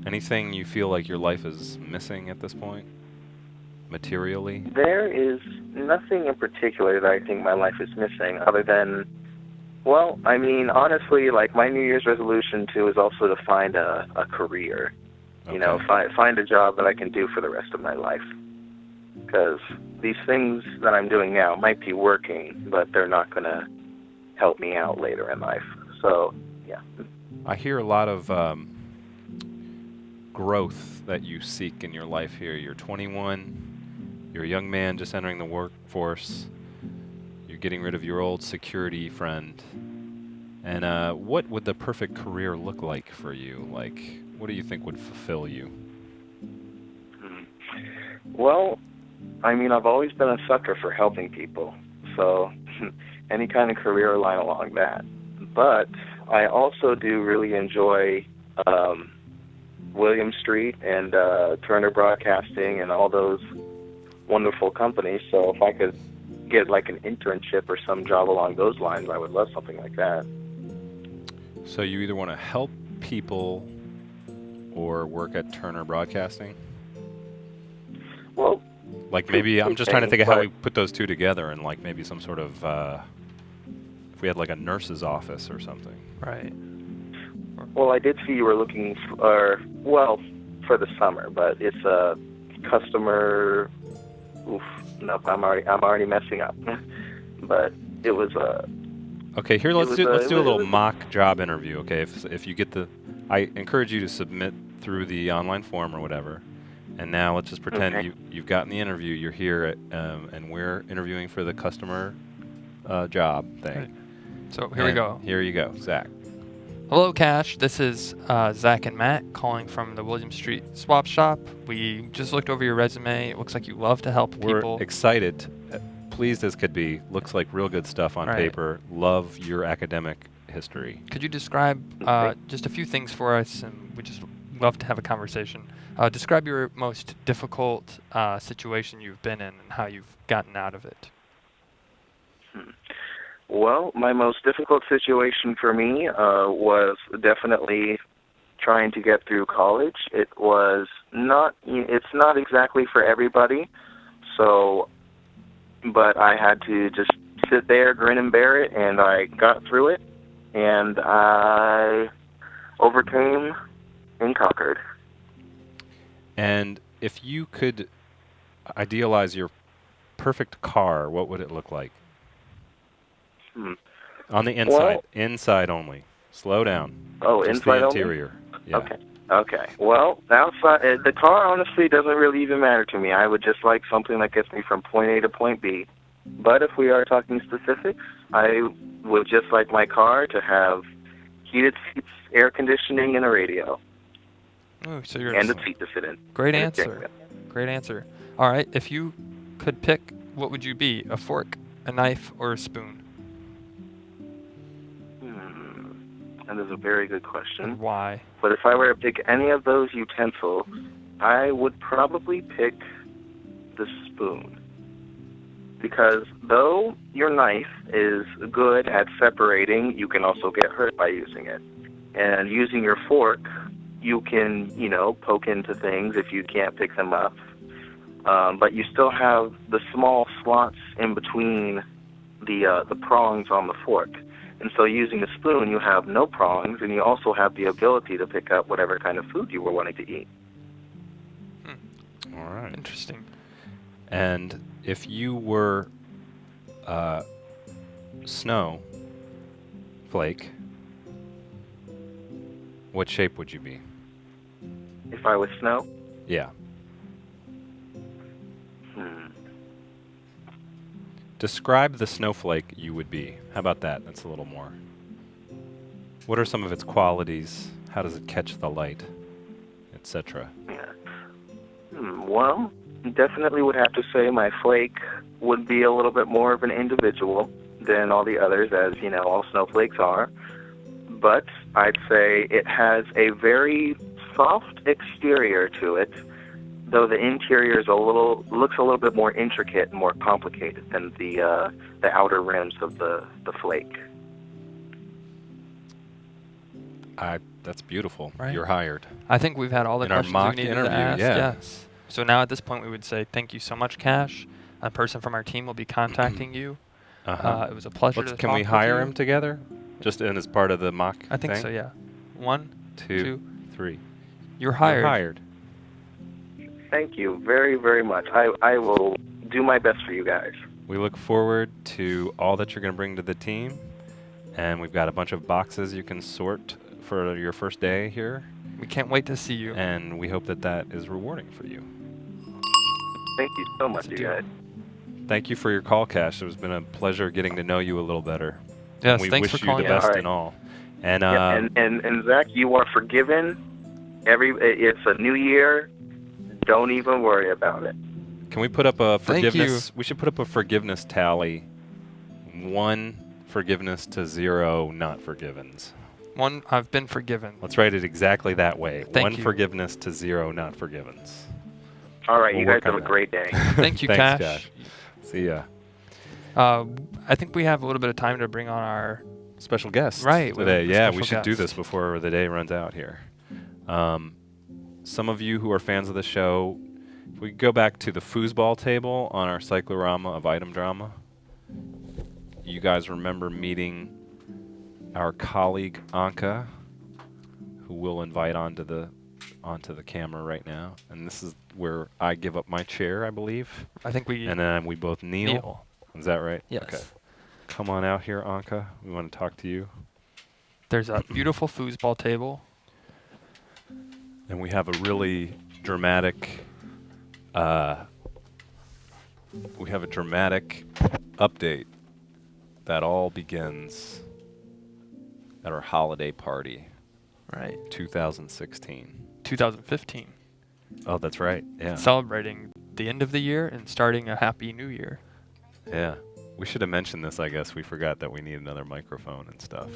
Anything you feel like your life is missing at this point? Materially? There is nothing in particular that I think my life is missing other than, well, I mean, honestly, like my New Year's resolution too is also to find a career. Okay. Find a job that I can do for the rest of my life. Because these things that I'm doing now might be working, but they're not going to help me out later in life. So, yeah. I hear a lot of growth that you seek in your life here. You're 21. You're a young man just entering the workforce. You're getting rid of your old security friend. And what would the perfect career look like for you? Like, what do you think would fulfill you? Well, I mean, I've always been a sucker for helping people. So any kind of career line along that. But I also do really enjoy William Street and Turner Broadcasting and all those wonderful companies. So if I could get like an internship or some job along those lines, I would love something like that. So you either want to help people or work at Turner Broadcasting? Well, Like maybe I'm just trying to think of how but- we put those two together and like maybe some sort of if we had like a nurse's office or something. Right. Well, I did see you were looking for the summer, but it's a customer. Oof, nope, I'm already messing up. But it was a. Okay, here was let's do it a little was- mock job interview. Okay, if you get I encourage you to submit through the online form or whatever. And now let's just pretend Okay. you've gotten the interview. You're here and we're interviewing for the customer job thing. Right. So here we And go. Here you go, Zach. Hello, Cash. This is Zach and Matt calling from the William Street Swap Shop. We just looked over your resume. It looks like you love to help We're people. excited, pleased as could be. Looks like real good stuff on Right. paper. Love your academic history. Could you describe just a few things for us? And we just love to have a conversation. Describe your most difficult situation you've been in and how you've gotten out of it. Well, my most difficult situation for me was definitely trying to get through college. It's not exactly for everybody. So but I had to just sit there, grin and bear it, and I got through it, and I overcame and conquered. And if you could idealize your perfect car, what would it look like? Hmm. On the inside, Well, inside only. Slow down. oh, Just the inside only? interior. Yeah. Okay. Okay. Well, outside, the car honestly doesn't really even matter to me. I would just like something that gets me from point A to point B. But if we are talking specifics, I would just like my car to have heated seats, air conditioning, and a radio, Ooh, so you're and a seat to sit in. great And a answer. steering wheel. Great answer. All right, if you could pick, what would you be? A fork, a knife, or a spoon? That is a very good And question. why? But if I were to pick any of those utensils, I would probably pick the spoon. Because though your knife is good at separating, you can also get hurt by using it. And using your fork, you can, poke into things if you can't pick them up. But you still have the small slots in between the prongs on the fork. And so using a spoon, you have no prongs, and you also have the ability to pick up whatever kind of food you were wanting to eat. All right. Interesting. And if you were snow flake, what shape would you be? If I was snow, Yeah. Describe the snowflake you would be. How about that? That's a little more. What are some of its qualities? How does it catch the light, etc.? yeah. Well, definitely would have to say my flake would be a little bit more of an individual than all the others, as, all snowflakes are. But I'd say it has a very soft exterior to it, though the interior looks a little bit more intricate and more complicated than the outer rims of the flake. That's beautiful. Right. You're hired. I think we've had all the In our questions mock we needed interview, to ask. yeah. Yes. So now at this point, we would say thank you so much, Cash. A person from our team will be contacting you. Uh-huh. It was a pleasure to Can talk we with hire you. him together? Just in as part of the mock I think thing? so, yeah. 1, 2, 2. 3. You're hired. You're hired. Thank you very, very much. I will do my best for you guys. We look forward to all that you're going to bring to the team. And we've got a bunch of boxes you can sort for your first day here. We can't wait to see you. And we hope that that is rewarding for you. Thank you so much, It's a you deal. guys. Thank you for your call, Cash. It's been a pleasure getting to know you a little better. Yes, We thanks wish for you calling the in. best All in all. And, Yeah, and Zach, you are forgiven. It's a new year. Don't even worry about it. can we put up a Thank you. forgiveness? We should put up a forgiveness tally. 1 forgiveness to 0 not forgivens. 1, I've been forgiven. Let's write it exactly that way. Thank 1 you. forgiveness to 0 not forgivens. All right, We'll you guys work on have a that. great day. Thank you, Thanks, Cash. See ya. I think we have a little bit of time to bring on our... Special guest Right, we have today. a Yeah, we special should do guest. this before the day runs out here. Some of you who are fans of the show, if we go back to the foosball table on our cyclorama of item drama, you guys remember meeting our colleague Anka, who we'll invite onto the camera right now. And this is where I give up my chair, I believe. I think we... And then we both kneel. Kneel. Is that right? Yes. Okay. Come on out here, Anka. We want to talk to you. There's a beautiful foosball table. And we have a really dramatic update that all begins at our holiday party, Right. 2016. 2015. Oh, that's right. Yeah. Celebrating the end of the year and starting a happy new year. Yeah. We should have mentioned this, I guess. We forgot that we need another microphone and stuff.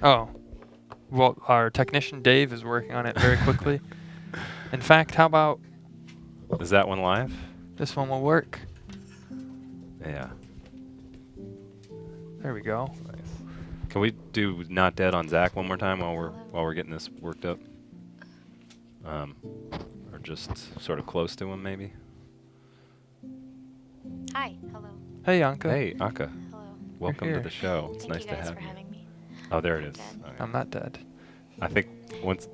Oh. Well, our technician Dave is working on it very quickly. In fact, how about Is that one live? this one will work? Yeah. There we go. Nice. Can we do Not Dead on Zach one more time while we're getting this worked up? Or just sort of close to him, maybe? Hi. Hi. Hello. Hey, Anka. Hey, Anka. Hello. Welcome to here. the show. It's Thank nice you to guys have for you. having me. Oh, there it I'm is. good. Okay. I'm not dead. I think once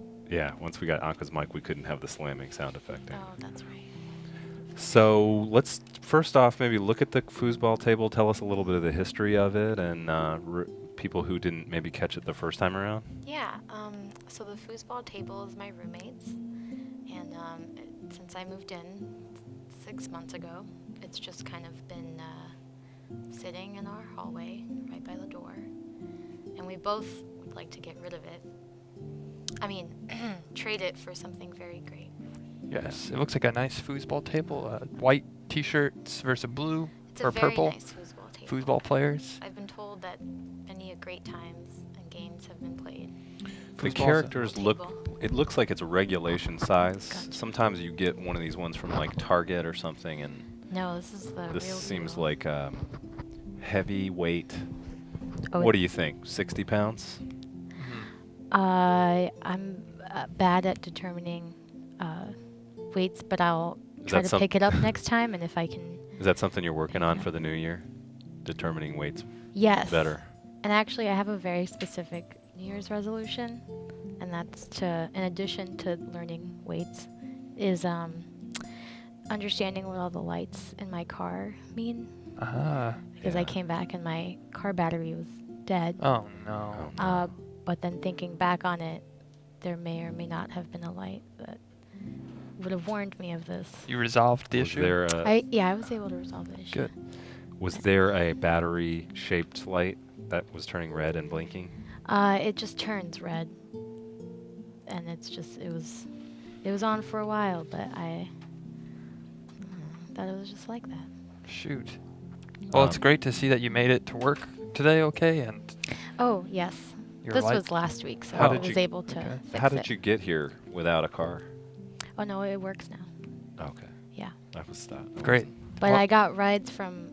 we got Anka's mic, we couldn't have the slamming sound effect. Oh, that's right. So let's first off maybe look at the foosball table. Tell us a little bit of the history of it, and people who didn't maybe catch it the first time around. Yeah. So the foosball table is my roommate's, and since I moved in 6 months ago, it's just kind of been sitting in our hallway right by the door, and we both would like to get rid of it. I mean, trade it for something very great. Yes, it looks like a nice foosball table. White T-shirts versus blue It's or a very purple. nice foosball table. Foosball players. I've been told that many great times and games have been played. The Foosball's a characters table. look. It looks like it's regulation size. Gotcha. Sometimes you get one of these ones from like Target or something, and No, this is the this real seems deal. like heavy weight. Oh, What do you think? 60 pounds? I'm bad at determining weights, but I'll Is try that to pick it up next time, and if I can. Is that something you're working on for the new year? Determining weights Yes. better. And actually, I have a very specific New Year's resolution, and that's to, in addition to learning weights, is understanding what all the lights in my car mean. Because I Yeah. came back and my car battery was dead. Oh no. Oh, no. But then thinking back on it, there may or may not have been a light that would have warned me of this. You resolved the Was issue. there I was able to resolve the issue. Good. was there a battery-shaped light that was turning red and blinking? It just turns red, and it was on for a while, but I thought it was just like that. Shoot. Well, it's great to see that you made it to work today, okay, and Oh yes, your this light. was last week, so How I did was you- able to okay. fix How did it. you get here without a car? Oh no, it works now. Okay. Yeah, That was that. Great. but Well- I got rides from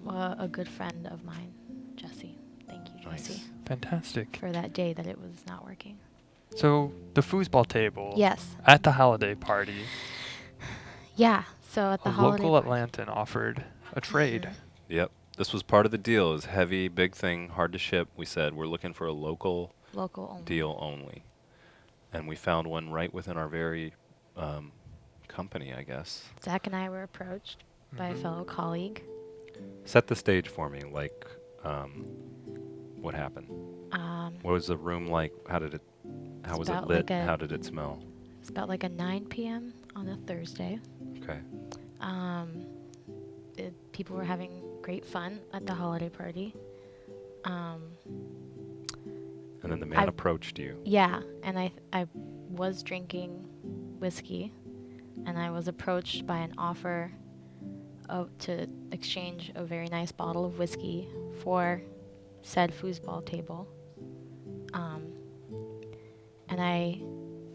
a good friend of mine, Jesse. Thank you, Nice. Jesse, Fantastic. for that day that it was not working. So the foosball table. Yes. At the holiday party, Yeah. So at the a holiday local party- Atlantan offered a trade. Mhm. Yep. This was part of the deal. It was heavy, big thing, hard to ship. We said we're looking for a local Local only. deal only. And we found one right within our very company, I guess. Zach and I were approached by a Mhm. fellow colleague. Set the stage for me. Like, what happened? What was the room like? How was it about lit? like a- How did it smell? It's about like a 9 p.m. on a Thursday. Okay. People were having great fun at the holiday party. And then the man I- approached you. Yeah, and I was drinking whiskey, and I was approached by an offer to exchange a very nice bottle of whiskey for said foosball table. And I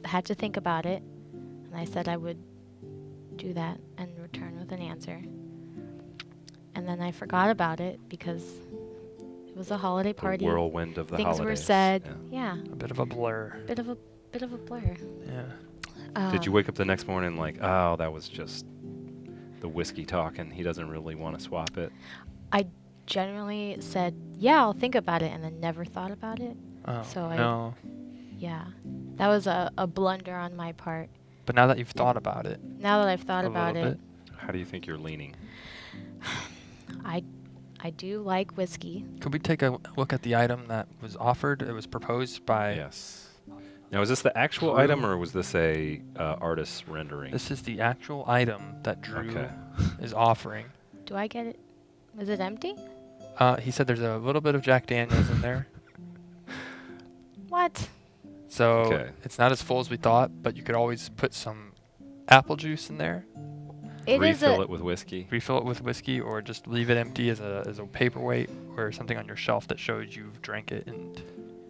had to think about it, and I said I would do that and return with an answer. And then I forgot about it because it was a holiday The party. whirlwind of the Things holidays. were said. Yeah. Yeah, A bit of a blur. bit of a blur. Yeah. Did you wake up the next morning like, oh, that was just the whiskey talking. He doesn't really want to swap it. I generally said, yeah, I'll think about it, and then never thought about it. Oh, So I- no. Yeah, that was a blunder on my part. But now that you've thought about it Now that I've thought a about little it, bit, How do you think you're leaning? I do like whiskey. could we take a look at the item that was offered? It was proposed by. Yes. Now, is this the actual Drew. item or was this a artist's rendering? This is the actual item that Drew Okay. is offering. Do I get it? Is it empty? He said there's a little bit of Jack Daniels in there. What? So Okay. it's not as full as we thought, but you could always put some apple juice in there, It is Refill a. it with whiskey. refill it with whiskey, or just leave it empty as a paperweight or something on your shelf that shows you've drank it and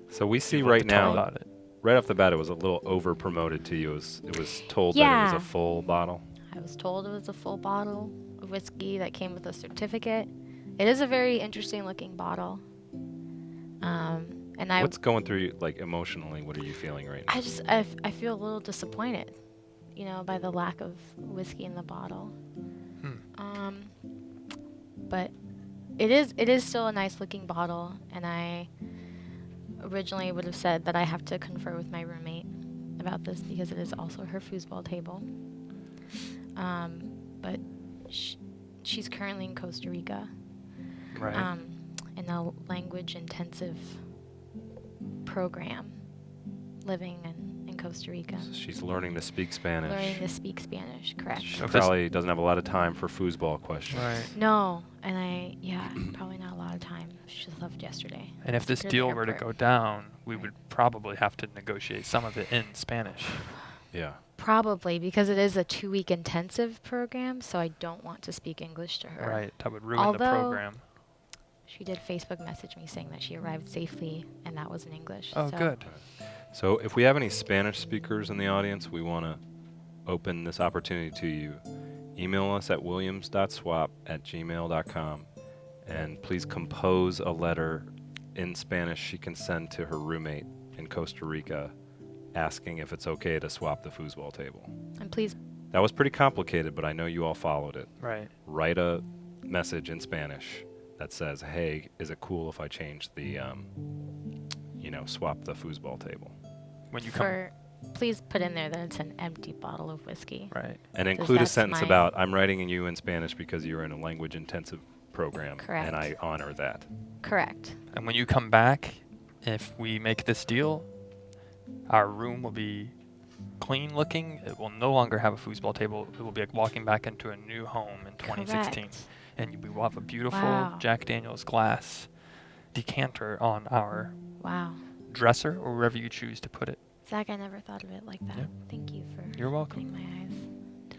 So we see you want right to tell now, about it. right off the bat, it was a little over promoted to you. It was told that it Yeah. was a full bottle. I was told it was a full bottle of whiskey that came with a certificate. It is a very interesting looking bottle. And I What's going through you, like emotionally? What are you feeling right now? I feel a little disappointed, by the lack of whiskey in the bottle. Hmm. But it is still a nice looking bottle, and I originally would have said that I have to confer with my roommate about this because it is also her foosball table. But she's currently in Costa Rica, Right. in a language intensive program, living in Costa Rica. So she's learning to speak Spanish. Learning to speak Spanish, correct. She So this- probably doesn't have a lot of time for foosball questions. Right. No, and probably not a lot of time. She just left yesterday. And if this Go to the deal were to airport. go down, we would probably have to negotiate some of it in Spanish. Yeah. Probably, because it is a 2-week intensive program, so I don't want to speak English to her. Right. That would ruin the Although- program. She did Facebook message me saying that she arrived safely, and that was in English. Oh, so good. So if we have any Spanish speakers in the audience, we want to open this opportunity to you. Email us at williams.swap@gmail.com, and please compose a letter in Spanish she can send to her roommate in Costa Rica asking if it's okay to swap the foosball table. And please, That was pretty complicated, but I know you all followed it. Right. Write a message in Spanish that says, hey, is it cool if I change the, swap the foosball table? When you come. please put in there that it's an empty bottle of whiskey. Right. And Because include a that's sentence my- about, I'm writing you in Spanish because you're in a language intensive program. Correct. And I honor that. Correct. And when you come back, if we make this deal, our room will be clean looking. It will no longer have a foosball table. It will be like walking back into a new home in 2016. Correct. And we will have a beautiful Wow. Jack Daniel's glass decanter on our Wow. dresser or wherever you choose to put it. Zach, I never thought of it like that. Yep. Thank you for You're welcome. opening my eyes to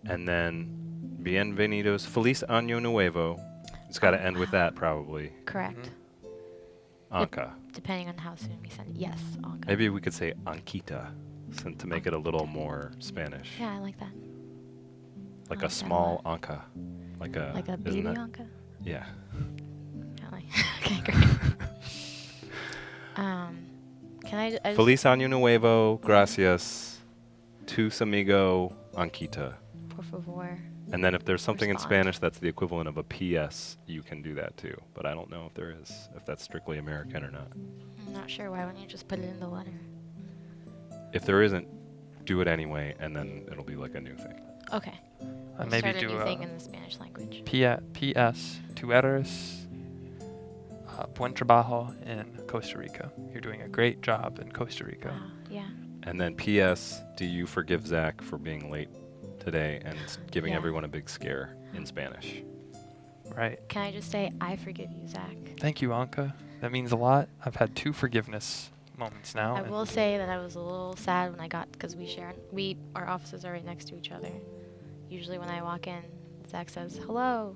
that. And then, bienvenidos, feliz año nuevo. It's got to end with that, probably. Correct. Anka. Depending on how soon we send it. Yes, all good. Maybe we could say Anquita, to make it a little more Spanish. Yeah, I like that. Like I a like that a small lot. Anka. Like a Like a isn't baby that- Anka? Yeah. I like okay, great. Can I just, Feliz año nuevo, gracias, tus amigo, Anquita. por favor. And then if there's something in Respond. Spanish that's the equivalent of a PS, you can do that too. But I don't know if there is, if that's strictly American or not. I'm not sure. Why wouldn't you just put it in the letter? If there isn't, do it anyway, and then it'll be like a new thing. Okay. And We'll maybe start a do new a thing in the Spanish language. P.S. Tu eres buen trabajo in Costa Rica. You're doing a great job in Costa Rica. Wow. Yeah. And then PS, do you forgive Zach for being late today and giving Yeah. everyone a big scare in Spanish? Right. Can I just say I forgive you, Zach? Thank you, Anka. That means a lot. I've had 2 forgiveness moments now. I and will say that I was a little sad when I got, because our offices are right next to each other. Usually when I walk in, Zach says hello.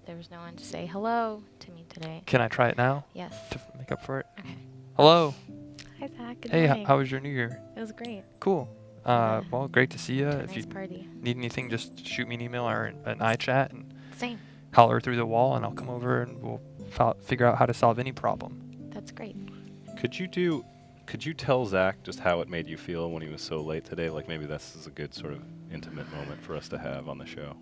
There was no one to say hello to me today. Can I try it now Yes. to make up for it? Okay. Hello. Hi, Zach. Good Hey, morning. how was your New Year? It was great. Cool. Well, great to see you. Had a If you nice party. need anything, just shoot me an email or an iChat and Same. holler through the wall, and I'll come over and we'll figure out how to solve any problem. That's great. Could you tell Zach just how it made you feel when he was so late today? Like maybe this is a good sort of intimate moment for us to have on the show.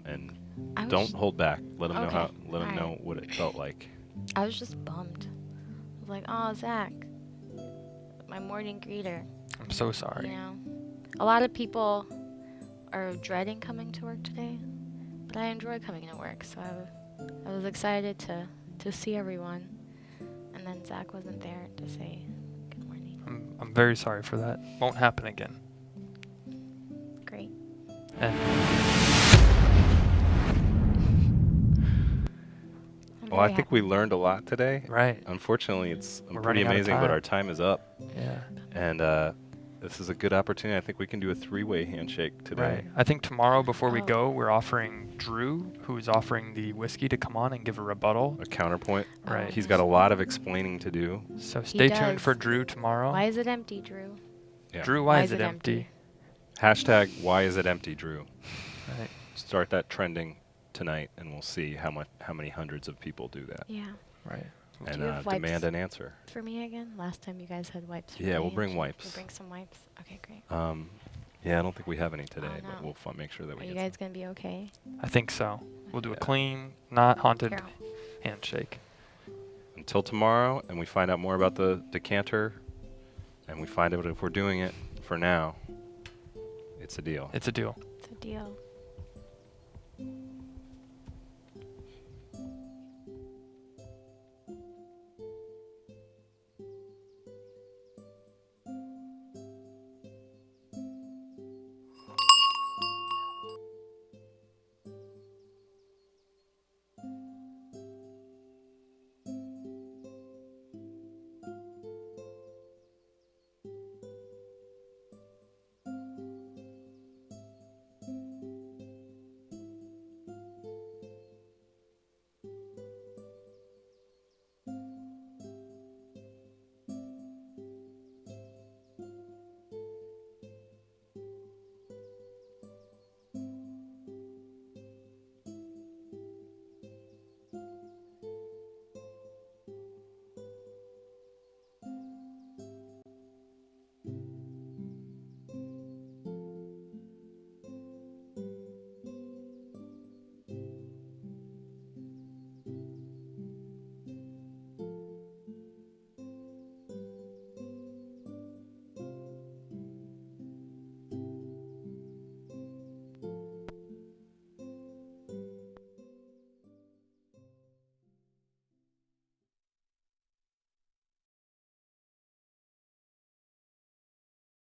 And I was don't hold back. Let him know Okay. how. Let him Alright. know what it felt like. I was just bummed. I was like, oh, Zach, my morning greeter. I'm so sorry. You know, a lot of people are dreading coming to work today, but I enjoy coming to work. So I was excited to see everyone, and then Zach wasn't there to say good morning. I'm very sorry for that. Won't happen again. Great. And I'm Well, I very think we learned a lot today. right. Unfortunately, it's We're pretty running out of amazing, but time. our time is up. Yeah. And this is a good opportunity. I think we can do a 3-way handshake today. Right. I think tomorrow before we Oh. go, we're offering Drew, who is offering the whiskey, to come on and give a rebuttal. A counterpoint. Right. He's got a lot of explaining to do. So He stay tuned does. for Drew tomorrow. Why is it empty, Drew? Yeah. Drew, why is it empty? Hashtag why is it empty, Drew? Right. Start that trending tonight, and we'll see how many hundreds of people do that. Yeah. Right. And you have wipes? demand an answer. For me again? Last time you guys had wipes for Yeah, me, we'll and bring we'll wipes. bring some wipes. Okay, great. Yeah, I don't think we have any today, Oh, but no. we'll make sure that Are we you get guys gonna be okay? I think so. We'll do a Yeah. clean, not haunted Carol. handshake. until tomorrow, and we find out more about the decanter, and we find out if we're doing it. For now, it's a deal. It's a deal. It's a deal.